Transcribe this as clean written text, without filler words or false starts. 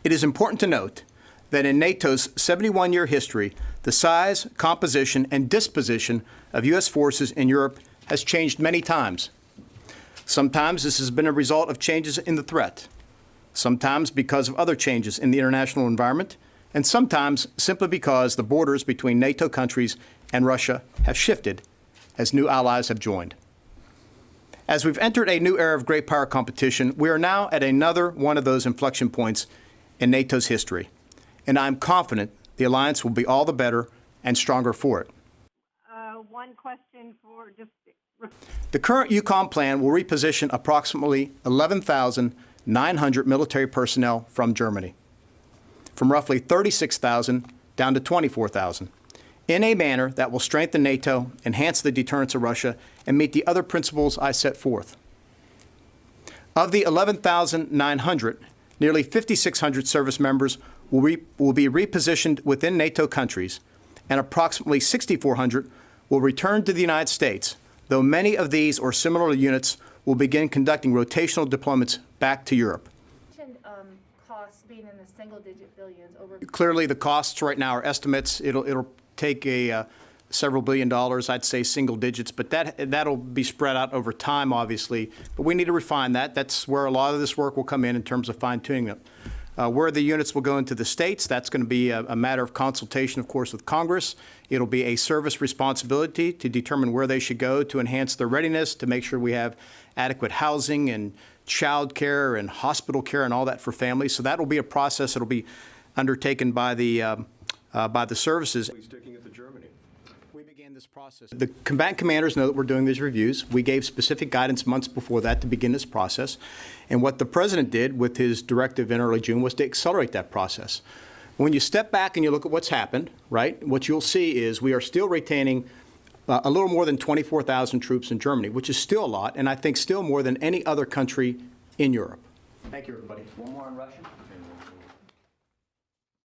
It is important to note that in NATO's 71-year history, the size, composition, and disposition of U.S. forces in Europe has changed many times. Sometimes this has been a result of changes in the threat, sometimes because of other changes in the international environment, and sometimes simply because the borders between NATO countries and Russia have shifted as new allies have joined. As we've entered a new era of great power competition, we are now at another one of those inflection points in NATO's history, and I'm confident the alliance will be all the better and stronger for it. One question for just... The current EUCOM plan will reposition approximately 11,900 military personnel from Germany, from roughly 36,000 down to 24,000, in a manner that will strengthen NATO, enhance the deterrence of Russia, and meet the other principles I set forth. Of the 11,900, nearly 5,600 service members will be repositioned within NATO countries, and approximately 6,400 will return to the United States, though many of these or similar units will begin conducting rotational deployments back to Europe. Costs being in the single-digit billions over. Clearly, the costs right now are estimates. It'll take several $billion, I'd say single digits, but that'll be spread out over time, obviously. But we need to refine that. That's where a lot of this work will come in terms of fine-tuning it. Where the units will go into the states, that's going to be a matter of consultation, of course, with Congress. It'll be a service responsibility to determine where they should go to enhance their readiness, to make sure we have adequate housing and child care and hospital care and all that for families. So that will be a process that will be undertaken by the services. Sticking at the Germany. We began this process. The combatant commanders know that we're doing these reviews. We gave specific guidance months before that to begin this process. And what the President did with his directive in early June was to accelerate that process. When you step back and you look at what's happened, right, what you'll see is we are still retaining a little more than 24,000 troops in Germany, which is still a lot, and I think still more than any other country in Europe. Thank you, everybody. One more on Russia.